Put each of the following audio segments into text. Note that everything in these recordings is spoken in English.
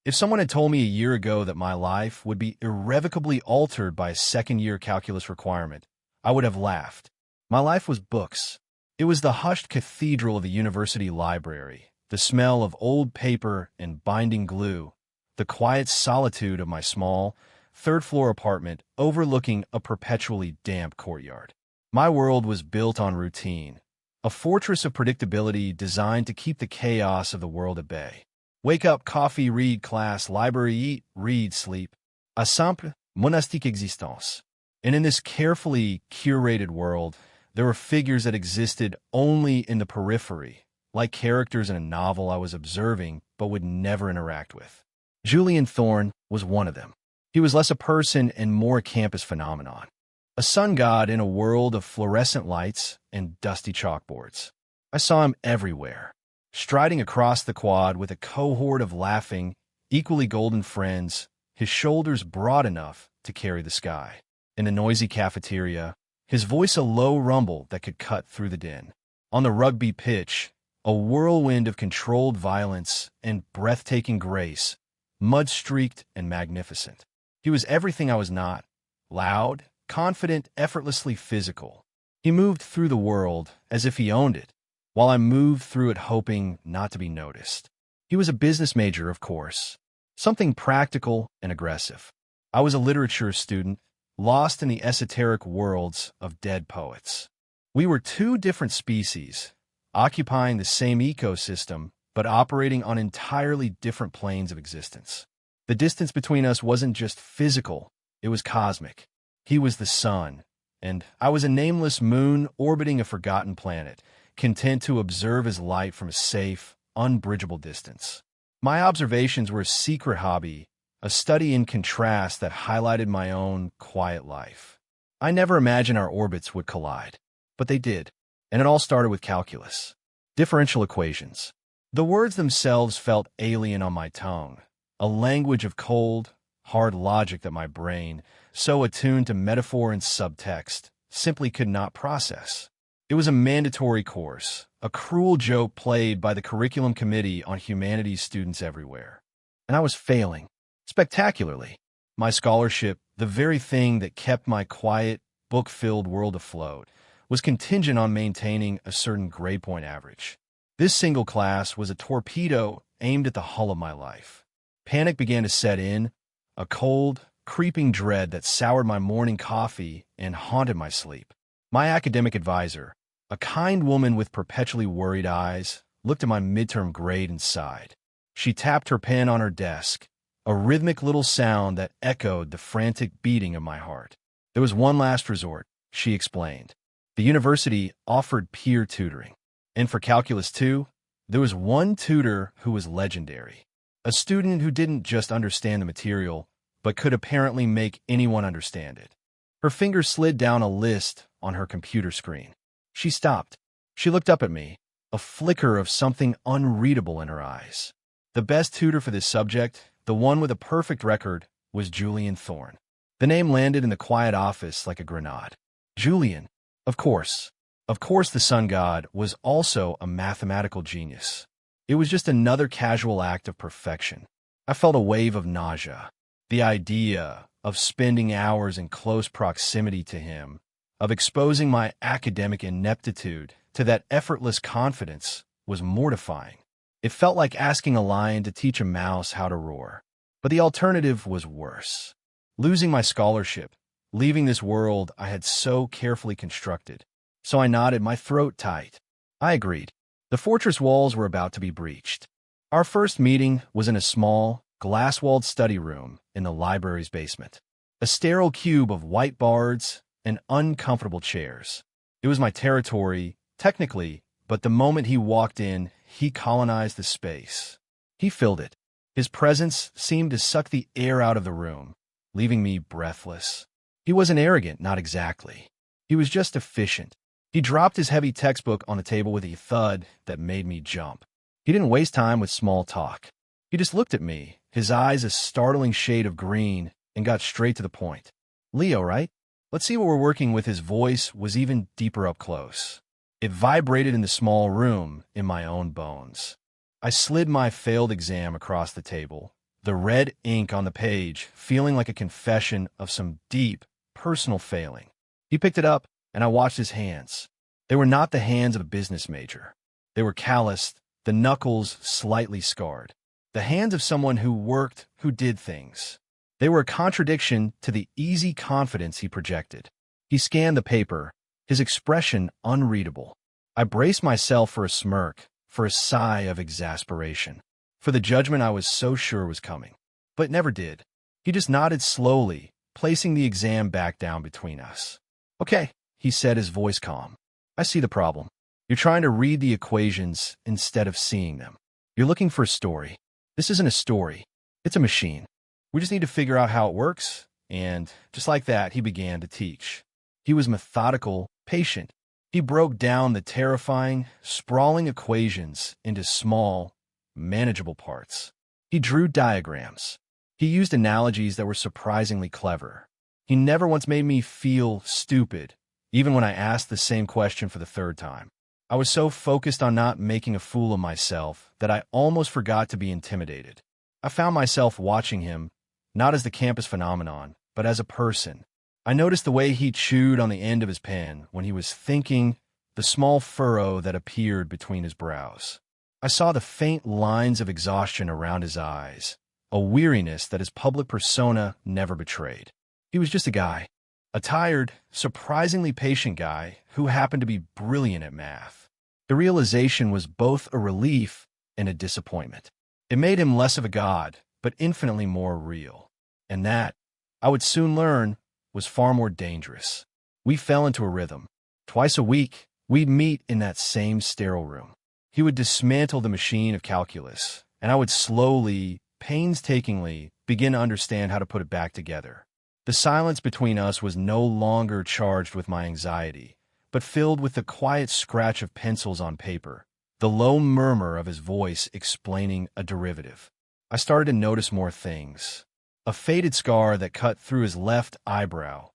If someone had told me a year ago that my life would be irrevocably altered by a second-year calculus requirement, I would have laughed. My life was books. It was the hushed cathedral of the university library, the smell of old paper and binding glue, the quiet solitude of my small, third-floor apartment overlooking a perpetually damp courtyard. My world was built on routine, a fortress of predictability designed to keep the chaos of the world at bay. Wake up, coffee, read, class, library, eat, read, sleep. A simple, monastique existence. And in this carefully curated world, there were figures that existed only in the periphery, like characters in a novel I was observing but would never interact with. Julian Thorne was one of them. He was less a person and more a campus phenomenon. A sun god in a world of fluorescent lights and dusty chalkboards. I saw him everywhere, striding across the quad with a cohort of laughing, equally golden friends, his shoulders broad enough to carry the sky. In the noisy cafeteria, his voice a low rumble that could cut through the din. On the rugby pitch, a whirlwind of controlled violence and breathtaking grace, mud-streaked and magnificent. He was everything I was not: loud, confident, effortlessly physical. He moved through the world as if he owned it, while I moved through it hoping not to be noticed. He was a business major, of course, something practical and aggressive. I was a literature student, lost in the esoteric worlds of dead poets. We were two different species, occupying the same ecosystem, but operating on entirely different planes of existence. The distance between us wasn't just physical, it was cosmic. He was the sun, and I was a nameless moon orbiting a forgotten planet, content to observe his light from a safe, unbridgeable distance. My observations were a secret hobby, a study in contrast that highlighted my own quiet life. I never imagined our orbits would collide, but they did, and it all started with calculus. Differential equations. The words themselves felt alien on my tongue, a language of cold, hard logic that my brain, so attuned to metaphor and subtext, simply could not process. It was a mandatory course, a cruel joke played by the curriculum committee on humanities students everywhere. And I was failing, spectacularly. My scholarship, the very thing that kept my quiet, book-filled world afloat, was contingent on maintaining a certain grade point average. This single class was a torpedo aimed at the hull of my life. Panic began to set in, a cold, creeping dread that soured my morning coffee and haunted my sleep. My academic advisor, a kind woman with perpetually worried eyes, looked at my midterm grade and sighed. She tapped her pen on her desk, a rhythmic little sound that echoed the frantic beating of my heart. There was one last resort, she explained. The university offered peer tutoring. And for Calculus 2, there was one tutor who was legendary. A student who didn't just understand the material, but could apparently make anyone understand it. Her finger slid down a list on her computer screen. She stopped. She looked up at me, a flicker of something unreadable in her eyes. The best tutor for this subject, the one with a perfect record, was Julian Thorne. The name landed in the quiet office like a grenade. Julian, of course. Of course the sun god was also a mathematical genius. It was just another casual act of perfection. I felt a wave of nausea. The idea of spending hours in close proximity to him, of exposing my academic ineptitude to that effortless confidence, was mortifying. It felt like asking a lion to teach a mouse how to roar. But the alternative was worse. Losing my scholarship, leaving this world I had so carefully constructed. So I nodded, my throat tight. I agreed. The fortress walls were about to be breached. Our first meeting was in a small, glass-walled study room in the library's basement. A sterile cube of white boards and uncomfortable chairs. It was my territory, technically, but the moment he walked in, he colonized the space. He filled it. His presence seemed to suck the air out of the room, leaving me breathless. He wasn't arrogant, not exactly. He was just efficient. He dropped his heavy textbook on the table with a thud that made me jump. He didn't waste time with small talk. He just looked at me, his eyes a startling shade of green, and got straight to the point. Leo, right? Let's see what we're working with. His voice was even deeper up close. It vibrated in the small room, in my own bones. I slid my failed exam across the table, the red ink on the page feeling like a confession of some deep, personal failing. He picked it up, and I watched his hands. They were not the hands of a business major. They were calloused, the knuckles slightly scarred. The hands of someone who worked, who did things. They were a contradiction to the easy confidence he projected. He scanned the paper, his expression unreadable. I braced myself for a smirk, for a sigh of exasperation, for the judgment I was so sure was coming. But it never did. He just nodded slowly, placing the exam back down between us. "Okay," he said, his voice calm. "I see the problem. You're trying to read the equations instead of seeing them. You're looking for a story. This isn't a story. It's a machine. We just need to figure out how it works." And just like that, he began to teach. He was methodical, patient. He broke down the terrifying, sprawling equations into small, manageable parts. He drew diagrams. He used analogies that were surprisingly clever. He never once made me feel stupid, even when I asked the same question for the third time. I was so focused on not making a fool of myself that I almost forgot to be intimidated. I found myself watching him, not as the campus phenomenon, but as a person. I noticed the way he chewed on the end of his pen when he was thinking, the small furrow that appeared between his brows. I saw the faint lines of exhaustion around his eyes, a weariness that his public persona never betrayed. He was just a guy, a tired, surprisingly patient guy who happened to be brilliant at math. The realization was both a relief and a disappointment. It made him less of a god, but infinitely more real. And that, I would soon learn, was far more dangerous. We fell into a rhythm. Twice a week, we'd meet in that same sterile room. He would dismantle the machine of calculus, and I would slowly, painstakingly, begin to understand how to put it back together. The silence between us was no longer charged with my anxiety, but filled with the quiet scratch of pencils on paper, the low murmur of his voice explaining a derivative. I started to notice more things. A faded scar that cut through his left eyebrow,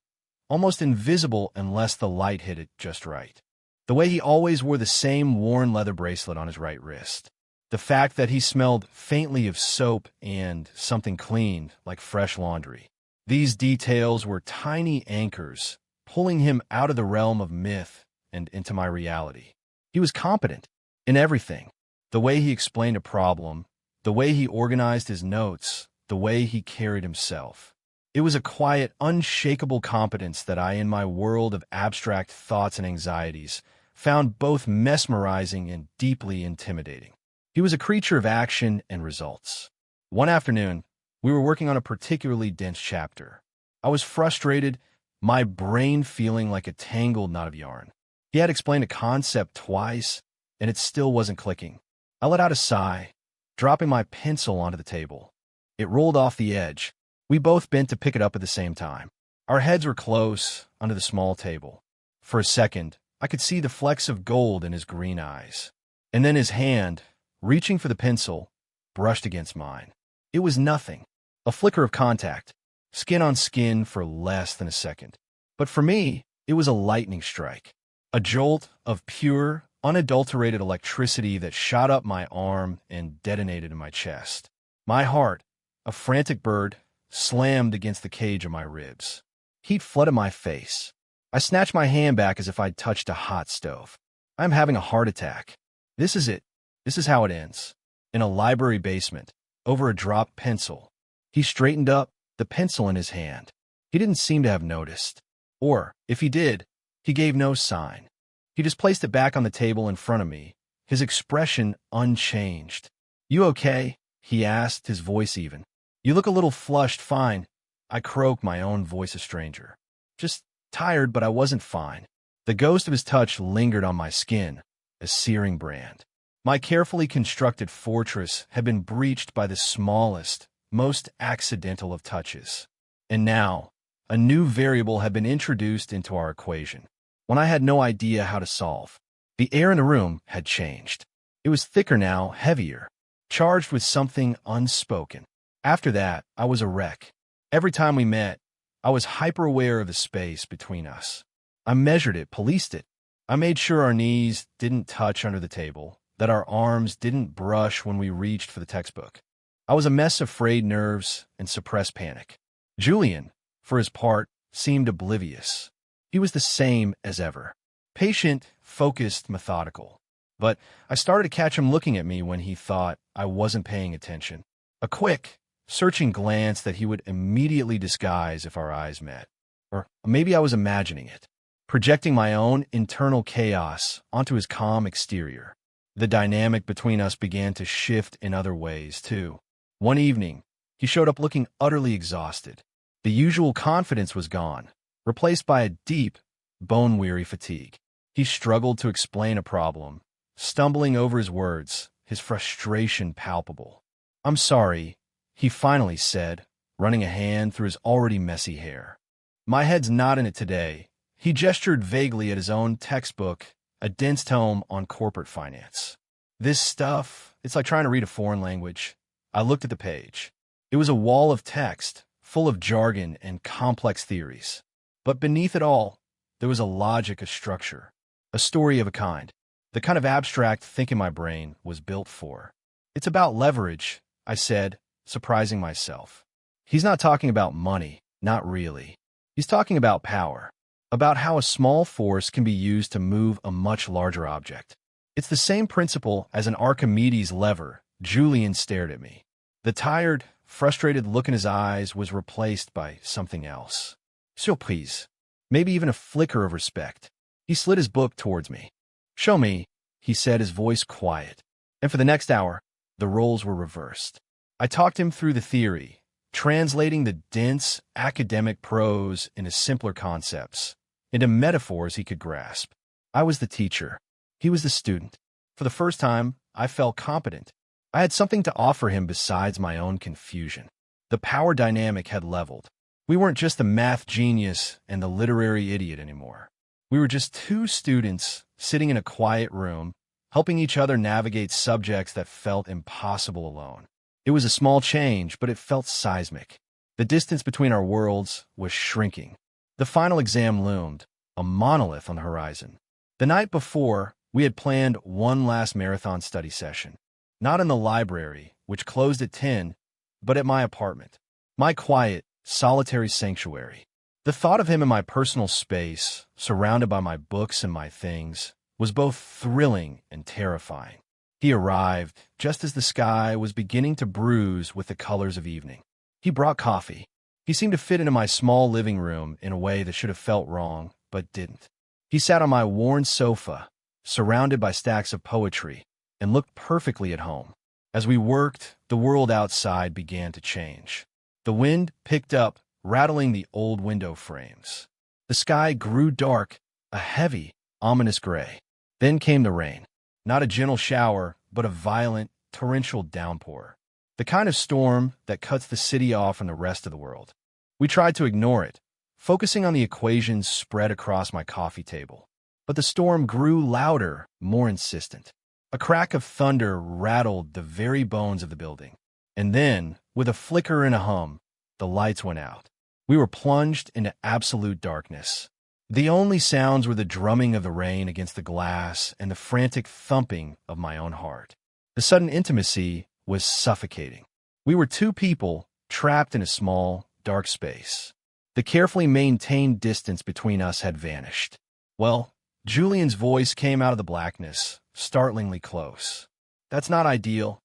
almost invisible unless the light hit it just right. The way he always wore the same worn leather bracelet on his right wrist. The fact that he smelled faintly of soap and something clean, like fresh laundry. These details were tiny anchors, pulling him out of the realm of myth and into my reality. He was competent in everything. The way he explained a problem, the way he organized his notes, the way he carried himself. It was a quiet, unshakable competence that I, in my world of abstract thoughts and anxieties, found both mesmerizing and deeply intimidating. He was a creature of action and results. One afternoon, we were working on a particularly dense chapter. I was frustrated, my brain feeling like a tangled knot of yarn. He had explained a concept twice, and it still wasn't clicking. I let out a sigh, dropping my pencil onto the table. It rolled off the edge. We both bent to pick it up at the same time. Our heads were close under the small table. For a second, I could see the flecks of gold in his green eyes. And then his hand, reaching for the pencil, brushed against mine. It was nothing. A flicker of contact, skin on skin for less than a second. But for me, it was a lightning strike. A jolt of pure, unadulterated electricity that shot up my arm and detonated in my chest. My heart, a frantic bird, slammed against the cage of my ribs. Heat flooded my face. I snatched my hand back as if I'd touched a hot stove. I'm having a heart attack. This is it. This is how it ends. In a library basement, over a dropped pencil. He straightened up, the pencil in his hand. He didn't seem to have noticed. Or, if he did, he gave no sign. He just placed it back on the table in front of me, his expression unchanged. "You okay?" he asked, his voice even. "You look a little flushed." "Fine." I croaked, my own voice a stranger. "Just tired, but I wasn't fine." The ghost of his touch lingered on my skin, a searing brand. My carefully constructed fortress had been breached by the smallest, most accidental of touches. And now, a new variable had been introduced into our equation, one I had no idea how to solve. The air in the room had changed. It was thicker now, heavier, charged with something unspoken. After that, I was a wreck. Every time we met, I was hyper-aware of the space between us. I measured it, policed it. I made sure our knees didn't touch under the table, that our arms didn't brush when we reached for the textbook. I was a mess of frayed nerves and suppressed panic. Julian, for his part, seemed oblivious. He was the same as ever. Patient, focused, methodical. But I started to catch him looking at me when he thought I wasn't paying attention. A quick, searching glance that he would immediately disguise if our eyes met. Or maybe I was imagining it, projecting my own internal chaos onto his calm exterior. The dynamic between us began to shift in other ways, too. One evening, he showed up looking utterly exhausted. The usual confidence was gone, replaced by a deep, bone-weary fatigue. He struggled to explain a problem, stumbling over his words, his frustration palpable. "I'm sorry," he finally said, running a hand through his already messy hair. "My head's not in it today." He gestured vaguely at his own textbook, a dense tome on corporate finance. "This stuff, it's like trying to read a foreign language." I looked at the page. It was a wall of text, full of jargon and complex theories. But beneath it all, there was a logic, a structure, a story of a kind, the kind of abstract thinking my brain was built for. "It's about leverage," I said, surprising myself. "He's not talking about money, not really. He's talking about power, about how a small force can be used to move a much larger object. It's the same principle as an Archimedes lever." Julian stared at me. The tired, frustrated look in his eyes was replaced by something else. Surprise. Maybe even a flicker of respect. He slid his book towards me. "Show me," he said, his voice quiet. And for the next hour, the roles were reversed. I talked him through the theory, translating the dense, academic prose into simpler concepts, into metaphors he could grasp. I was the teacher. He was the student. For the first time, I felt competent. I had something to offer him besides my own confusion. The power dynamic had leveled. We weren't just the math genius and the literary idiot anymore. We were just two students sitting in a quiet room, helping each other navigate subjects that felt impossible alone. It was a small change, but it felt seismic. The distance between our worlds was shrinking. The final exam loomed, a monolith on the horizon. The night before, we had planned one last marathon study session. Not in the library, which closed at 10, but at my apartment. My quiet, solitary sanctuary. The thought of him in my personal space, surrounded by my books and my things, was both thrilling and terrifying. He arrived just as the sky was beginning to bruise with the colors of evening. He brought coffee. He seemed to fit into my small living room in a way that should have felt wrong, but didn't. He sat on my worn sofa, surrounded by stacks of poetry, and looked perfectly at home. As we worked, the world outside began to change. The wind picked up, rattling the old window frames. The sky grew dark, a heavy, ominous gray. Then came the rain. Not a gentle shower, but a violent, torrential downpour. The kind of storm that cuts the city off from the rest of the world. We tried to ignore it, focusing on the equations spread across my coffee table. But the storm grew louder, more insistent. A crack of thunder rattled the very bones of the building. And then, with a flicker and a hum, the lights went out. We were plunged into absolute darkness. The only sounds were the drumming of the rain against the glass and the frantic thumping of my own heart. The sudden intimacy was suffocating. We were two people trapped in a small, dark space. The carefully maintained distance between us had vanished. "Well," Julian's voice came out of the blackness, startlingly close. "That's not ideal."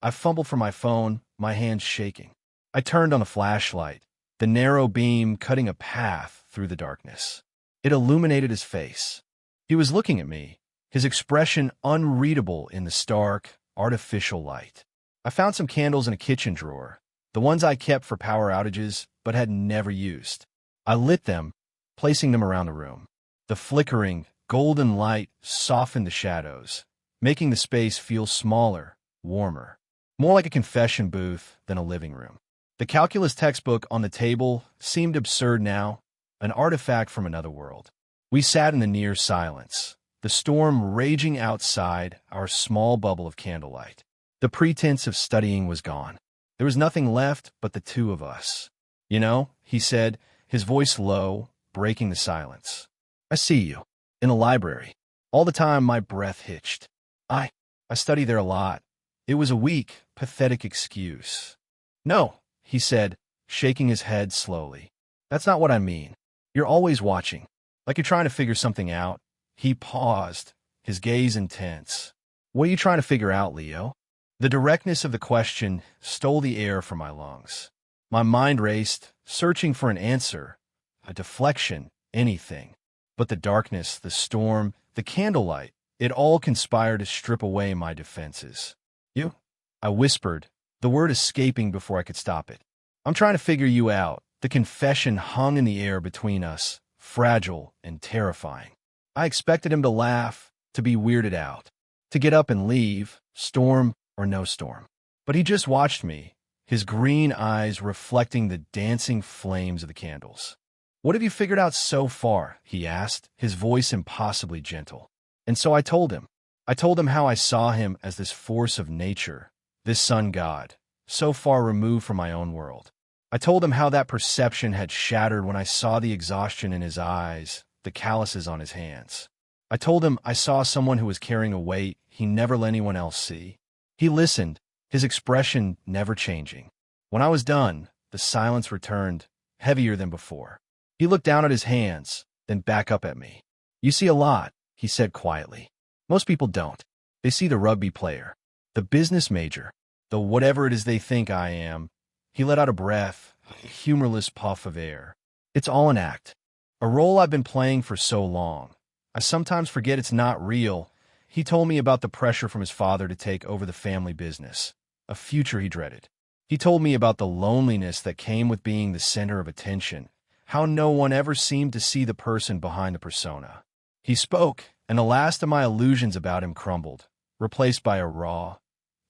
I fumbled for my phone, my hands shaking. I turned on the flashlight, the narrow beam cutting a path through the darkness. It illuminated his face. He was looking at me, his expression unreadable in the stark, artificial light. I found some candles in a kitchen drawer, the ones I kept for power outages but had never used. I lit them, placing them around the room. The flickering, golden light softened the shadows, making the space feel smaller, warmer, more like a confession booth than a living room. The calculus textbook on the table seemed absurd now, an artifact from another world. We sat in the near silence, the storm raging outside our small bubble of candlelight. The pretense of studying was gone. There was nothing left but the two of us. "You know," he said, his voice low, breaking the silence. "I see you. In the library. All the time my breath hitched. I study there a lot. It was a week, pathetic excuse. "No," he said, shaking his head slowly. "That's not what I mean. You're always watching, like you're trying to figure something out." He paused, his gaze intense. "What are you trying to figure out, Leo?" The directness of the question stole the air from my lungs. My mind raced, searching for an answer, a deflection, anything. But the darkness, the storm, the candlelight, it all conspired to strip away my defenses. "You?" I whispered, the word escaping before I could stop it. "I'm trying to figure you out." The confession hung in the air between us, fragile and terrifying. I expected him to laugh, to be weirded out, to get up and leave, storm or no storm. But he just watched me, his green eyes reflecting the dancing flames of the candles. "What have you figured out so far?" he asked, his voice impossibly gentle. And so I told him. I told him how I saw him as this force of nature, this sun god, so far removed from my own world. I told him how that perception had shattered when I saw the exhaustion in his eyes, the calluses on his hands. I told him I saw someone who was carrying a weight he never let anyone else see. He listened, his expression never changing. When I was done, the silence returned, heavier than before. He looked down at his hands, then back up at me. "You see a lot," he said quietly. "Most people don't. They see the rugby player, the business major, the whatever it is they think I am." He let out a breath, a humorless puff of air. "It's all an act, a role I've been playing for so long. I sometimes forget it's not real." He told me about the pressure from his father to take over the family business, a future he dreaded. He told me about the loneliness that came with being the center of attention, how no one ever seemed to see the person behind the persona. He spoke, and the last of my illusions about him crumbled, replaced by a raw,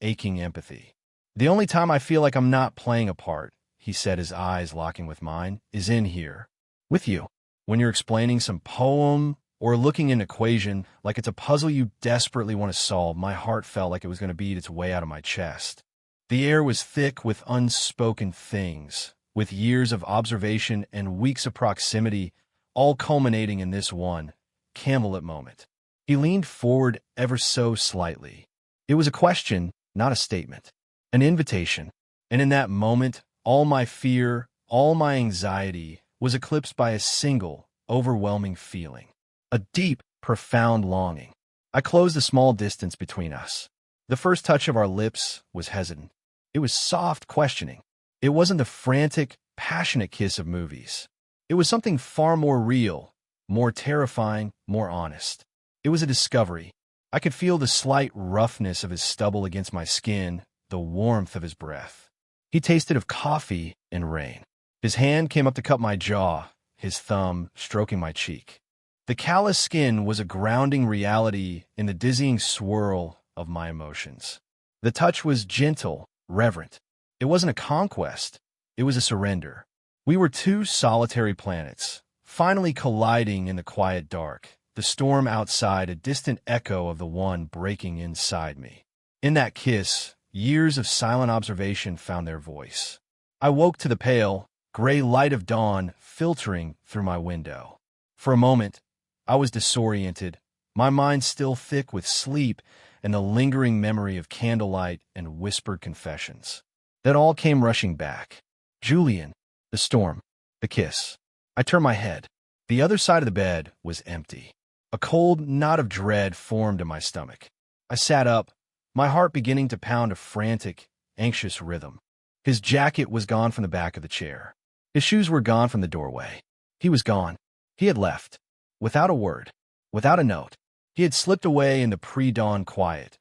aching empathy. "The only time I feel like I'm not playing a part," he said, his eyes locking with mine, "is in here, with you. When you're explaining some poem or looking at an equation like it's a puzzle you desperately want to solve." My heart felt like it was going to beat its way out of my chest. The air was thick with unspoken things, with years of observation and weeks of proximity, all culminating in this one Camelot moment. He leaned forward ever so slightly. It was a question, not a statement, an invitation. And in that moment, all my fear, all my anxiety was eclipsed by a single, overwhelming feeling. A deep, profound longing. I closed the small distance between us. The first touch of our lips was hesitant. It was soft questioning. It wasn't the frantic, passionate kiss of movies. It was something far more real, more terrifying, more honest. It was a discovery. I could feel the slight roughness of his stubble against my skin, the warmth of his breath. He tasted of coffee and rain. His hand came up to cup my jaw, his thumb stroking my cheek. The callous skin was a grounding reality in the dizzying swirl of my emotions. The touch was gentle, reverent. It wasn't a conquest. It was a surrender. We were two solitary planets, finally colliding in the quiet dark, the storm outside a distant echo of the one breaking inside me. In that kiss, years of silent observation found their voice. I woke to the pale, gray light of dawn filtering through my window. For a moment, I was disoriented, my mind still thick with sleep and the lingering memory of candlelight and whispered confessions. Then all came rushing back. Julian, the storm, the kiss. I turned my head. The other side of the bed was empty. A cold knot of dread formed in my stomach. I sat up, my heart beginning to pound a frantic, anxious rhythm. His jacket was gone from the back of the chair. His shoes were gone from the doorway. He was gone. He had left. Without a word, without a note. He had slipped away in the pre-dawn quiet,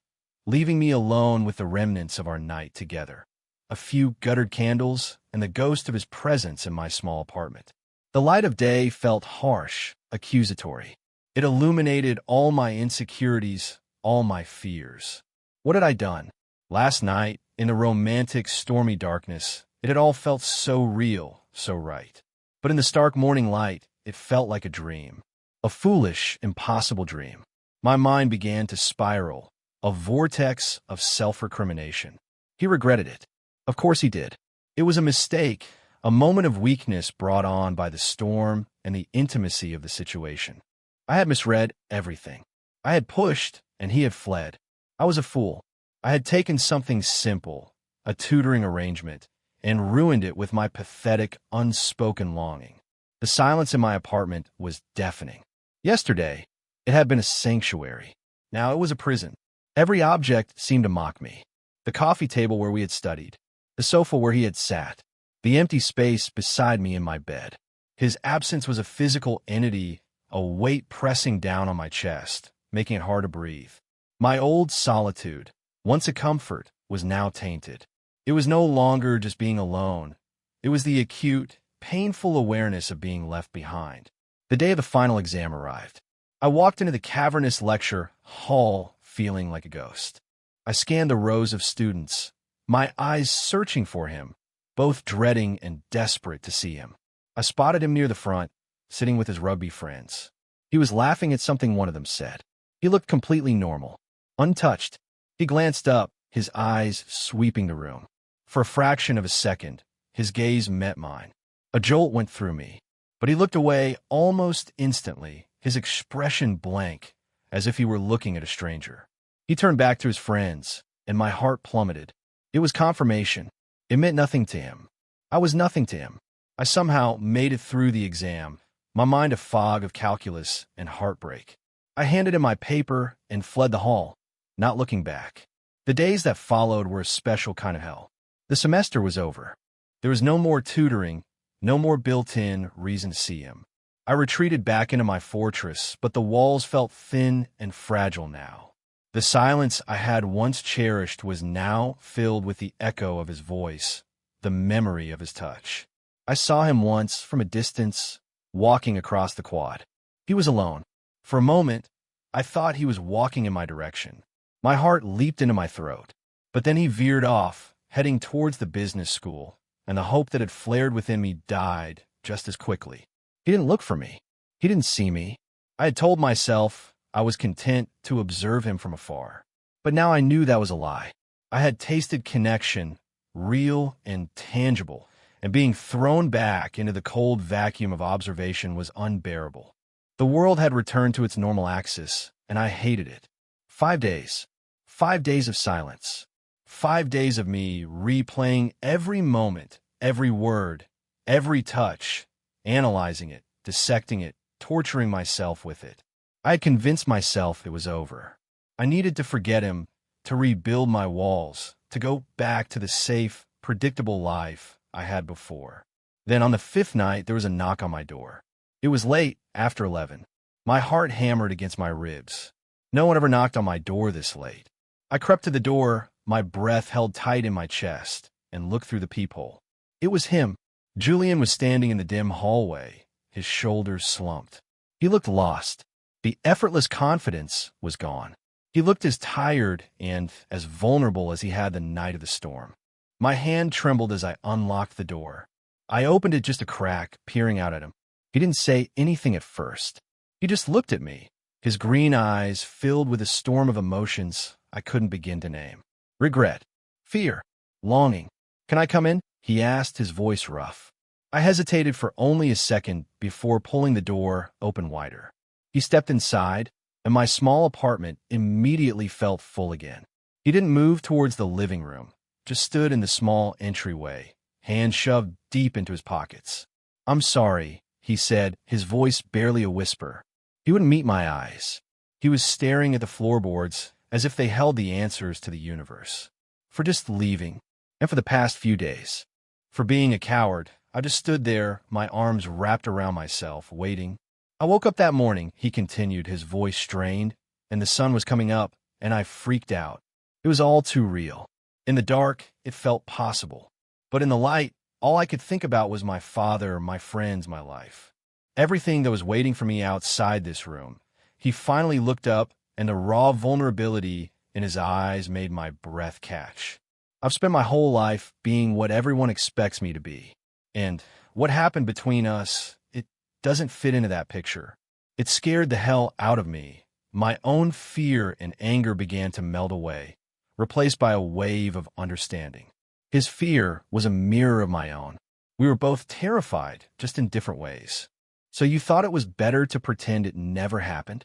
leaving me alone with the remnants of our night together. A few guttered candles and the ghost of his presence in my small apartment. The light of day felt harsh, accusatory. It illuminated all my insecurities, all my fears. What had I done? Last night, in the romantic, stormy darkness, it had all felt so real, so right. But in the stark morning light, it felt like a dream. A foolish, impossible dream. My mind began to spiral, a vortex of self-recrimination. He regretted it. Of course he did. It was a mistake, a moment of weakness brought on by the storm and the intimacy of the situation. I had misread everything. I had pushed, and he had fled. I was a fool. I had taken something simple, a tutoring arrangement, and ruined it with my pathetic, unspoken longing. The silence in my apartment was deafening. Yesterday, it had been a sanctuary. Now it was a prison. Every object seemed to mock me. The coffee table where we had studied, the sofa where he had sat, the empty space beside me in my bed. His absence was a physical entity, a weight pressing down on my chest, making it hard to breathe. My old solitude, once a comfort, was now tainted. It was no longer just being alone. It was the acute, painful awareness of being left behind. The day of the final exam arrived. I walked into the cavernous lecture hall feeling like a ghost. I scanned the rows of students, my eyes searching for him, both dreading and desperate to see him. I spotted him near the front, sitting with his rugby friends. He was laughing at something one of them said. He looked completely normal, untouched. He glanced up, his eyes sweeping the room. For a fraction of a second, his gaze met mine. A jolt went through me, but he looked away almost instantly, his expression blank, as if he were looking at a stranger. He turned back to his friends, and my heart plummeted. It was confirmation. It meant nothing to him. I was nothing to him. I somehow made it through the exam, my mind a fog of calculus and heartbreak. I handed him my paper and fled the hall, not looking back. The days that followed were a special kind of hell. The semester was over. There was no more tutoring, no more built-in reason to see him. I retreated back into my fortress, but the walls felt thin and fragile now. The silence I had once cherished was now filled with the echo of his voice, the memory of his touch. I saw him once from a distance, walking across the quad. He was alone. For a moment, I thought he was walking in my direction. My heart leaped into my throat. But then he veered off, heading towards the business school, and the hope that had flared within me died just as quickly. He didn't look for me. He didn't see me. I had told myself I was content to observe him from afar. But now I knew that was a lie. I had tasted connection, real and tangible, and being thrown back into the cold vacuum of observation was unbearable. The world had returned to its normal axis, and I hated it. 5 days. 5 days of silence. 5 days of me replaying every moment, every word, every touch, analyzing it, dissecting it, torturing myself with it. I had convinced myself it was over. I needed to forget him, to rebuild my walls, to go back to the safe, predictable life I had before. Then on the 5th night, there was a knock on my door. It was late, after 11. My heart hammered against my ribs. No one ever knocked on my door this late. I crept to the door, my breath held tight in my chest, and looked through the peephole. It was him. Julian was standing in the dim hallway, his shoulders slumped. He looked lost. The effortless confidence was gone. He looked as tired and as vulnerable as he had the night of the storm. My hand trembled as I unlocked the door. I opened it just a crack, peering out at him. He didn't say anything at first. He just looked at me, his green eyes filled with a storm of emotions I couldn't begin to name. Regret, fear, longing. "Can I come in?" he asked, his voice rough. I hesitated for only a second before pulling the door open wider. He stepped inside, and my small apartment immediately felt full again. He didn't move towards the living room, just stood in the small entryway, hands shoved deep into his pockets. "I'm sorry," he said, his voice barely a whisper. He wouldn't meet my eyes. He was staring at the floorboards as if they held the answers to the universe. For just leaving, and for the past few days. For being a coward, I just stood there, my arms wrapped around myself, waiting. I woke up that morning, he continued, his voice strained, and the sun was coming up, and I freaked out. It was all too real. In the dark, it felt possible. But in the light, all I could think about was my father, my friends, my life. Everything that was waiting for me outside this room. He finally looked up, and the raw vulnerability in his eyes made my breath catch. I've spent my whole life being what everyone expects me to be. And what happened between us, it doesn't fit into that picture. It scared the hell out of me. My own fear and anger began to melt away, replaced by a wave of understanding. His fear was a mirror of my own. We were both terrified, just in different ways. "So you thought it was better to pretend it never happened?"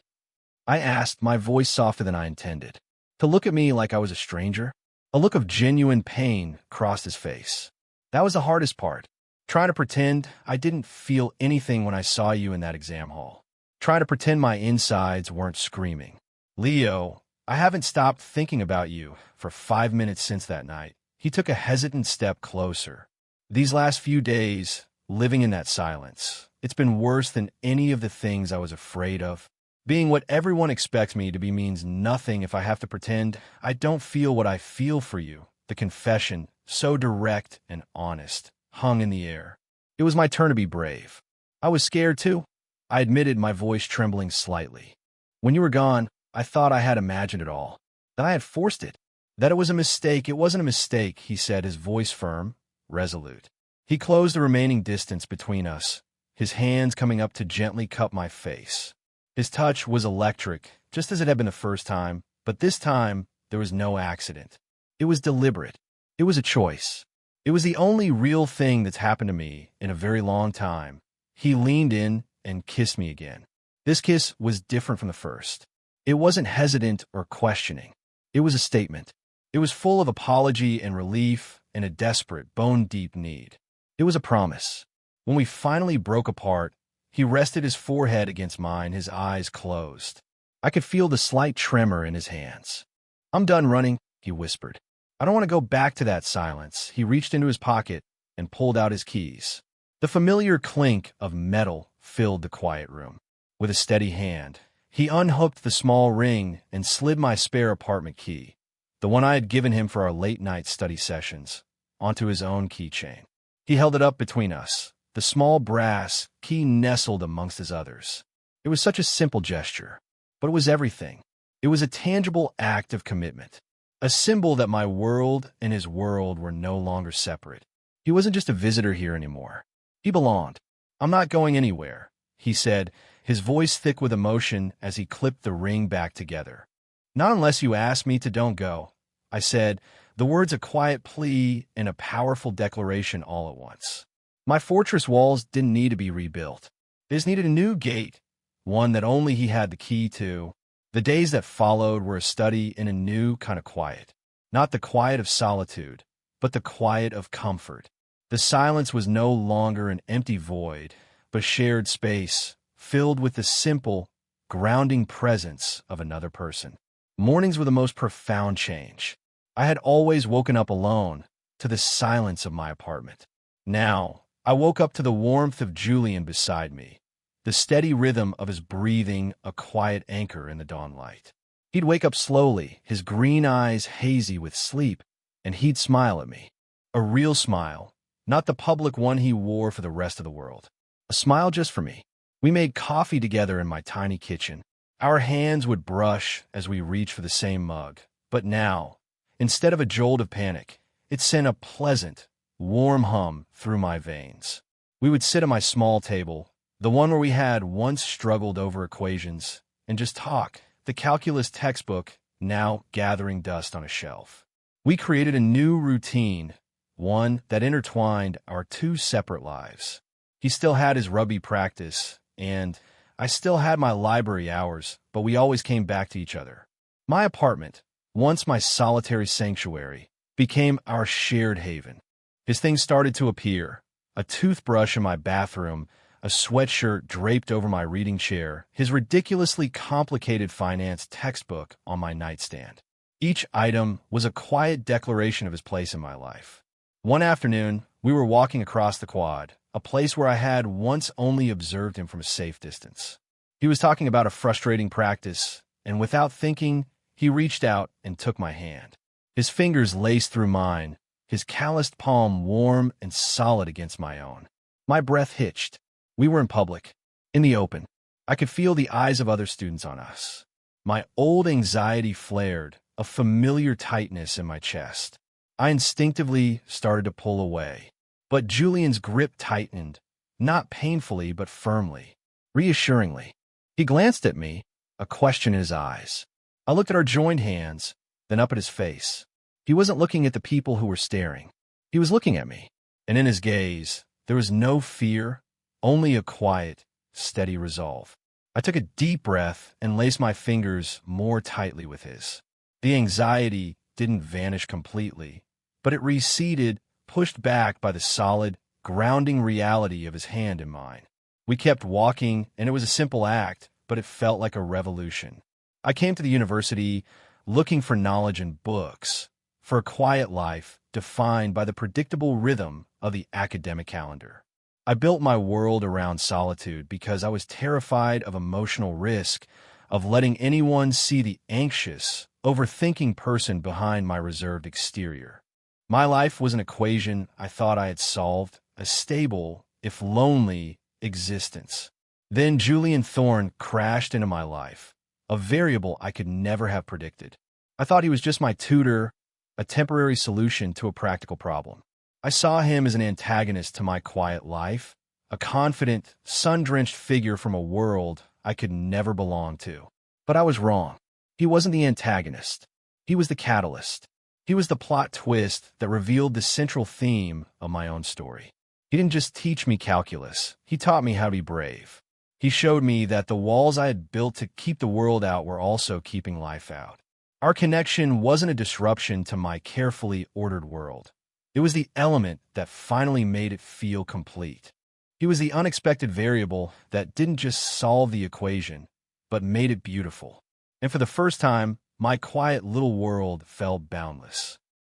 I asked, my voice softer than I intended. "To look at me like I was a stranger?" A look of genuine pain crossed his face. That was the hardest part. Trying to pretend I didn't feel anything when I saw you in that exam hall. Trying to pretend my insides weren't screaming. Leo, I haven't stopped thinking about you for 5 minutes since that night. He took a hesitant step closer. These last few days, living in that silence, it's been worse than any of the things I was afraid of. Being what everyone expects me to be means nothing if I have to pretend I don't feel what I feel for you. The confession, so direct and honest, hung in the air. It was my turn to be brave. I was scared too. I admitted, my voice trembling slightly. When you were gone, I thought I had imagined it all, that I had forced it, that it was a mistake. It wasn't a mistake, he said, his voice firm, resolute. He closed the remaining distance between us, his hands coming up to gently cup my face. His touch was electric, just as it had been the first time, but this time there was no accident. It was deliberate. It was a choice. It was the only real thing that's happened to me in a very long time. He leaned in and kissed me again. This kiss was different from the first. It wasn't hesitant or questioning. It was a statement. It was full of apology and relief and a desperate, bone-deep need. It was a promise. When we finally broke apart, he rested his forehead against mine, his eyes closed. I could feel the slight tremor in his hands. I'm done running, he whispered. I don't want to go back to that silence. He reached into his pocket and pulled out his keys. The familiar clink of metal filled the quiet room. With a steady hand, he unhooked the small ring and slid my spare apartment key, the one I had given him for our late-night study sessions, onto his own keychain. He held it up between us, the small brass key nestled amongst his others. It was such a simple gesture, but it was everything. It was a tangible act of commitment, a symbol that my world and his world were no longer separate. He wasn't just a visitor here anymore. He belonged. I'm not going anywhere, he said, his voice thick with emotion as he clipped the ring back together. Not unless you ask me to. Don't go, I said, the words a quiet plea and a powerful declaration all at once. My fortress walls didn't need to be rebuilt. They just needed a new gate, one that only he had the key to. The days that followed were a study in a new kind of quiet. Not the quiet of solitude, but the quiet of comfort. The silence was no longer an empty void, but shared space, filled with the simple, grounding presence of another person. Mornings were the most profound change. I had always woken up alone, to the silence of my apartment. Now, I woke up to the warmth of Julian beside me, the steady rhythm of his breathing, a quiet anchor in the dawn light. He'd wake up slowly, his green eyes hazy with sleep, and he'd smile at me. A real smile, not the public one he wore for the rest of the world. A smile just for me. We made coffee together in my tiny kitchen. Our hands would brush as we reached for the same mug. But now, instead of a jolt of panic, it sent a pleasant, warm hum through my veins. We would sit at my small table, the one where we had once struggled over equations, and just talk, the calculus textbook now gathering dust on a shelf. We created a new routine, one that intertwined our two separate lives. He still had his rugby practice, and I still had my library hours, but we always came back to each other. My apartment, once my solitary sanctuary, became our shared haven. His things started to appear, a toothbrush in my bathroom, a sweatshirt draped over my reading chair, his ridiculously complicated finance textbook on my nightstand. Each item was a quiet declaration of his place in my life. One afternoon, we were walking across the quad, a place where I had once only observed him from a safe distance. He was talking about a frustrating practice, and without thinking, he reached out and took my hand. His fingers laced through mine, his calloused palm warm and solid against my own. My breath hitched. We were in public, in the open. I could feel the eyes of other students on us. My old anxiety flared, a familiar tightness in my chest. I instinctively started to pull away. But Julian's grip tightened, not painfully but firmly, reassuringly. He glanced at me, a question in his eyes. I looked at our joined hands, then up at his face. He wasn't looking at the people who were staring. He was looking at me, and in his gaze, there was no fear, only a quiet, steady resolve. I took a deep breath and laced my fingers more tightly with his. The anxiety didn't vanish completely, but it receded, pushed back by the solid, grounding reality of his hand in mine. We kept walking, and it was a simple act, but it felt like a revolution. I came to the university looking for knowledge in books, for a quiet life defined by the predictable rhythm of the academic calendar. I built my world around solitude because I was terrified of emotional risk, of letting anyone see the anxious, overthinking person behind my reserved exterior. My life was an equation I thought I had solved, a stable, if lonely, existence. Then Julian Thorne crashed into my life, a variable I could never have predicted. I thought he was just my tutor, a temporary solution to a practical problem. I saw him as an antagonist to my quiet life, a confident, sun-drenched figure from a world I could never belong to. But I was wrong. He wasn't the antagonist. He was the catalyst. He was the plot twist that revealed the central theme of my own story. He didn't just teach me calculus. He taught me how to be brave. He showed me that the walls I had built to keep the world out were also keeping life out. Our connection wasn't a disruption to my carefully ordered world. It was the element that finally made it feel complete. He was the unexpected variable that didn't just solve the equation, but made it beautiful. And for the first time, my quiet little world felt boundless.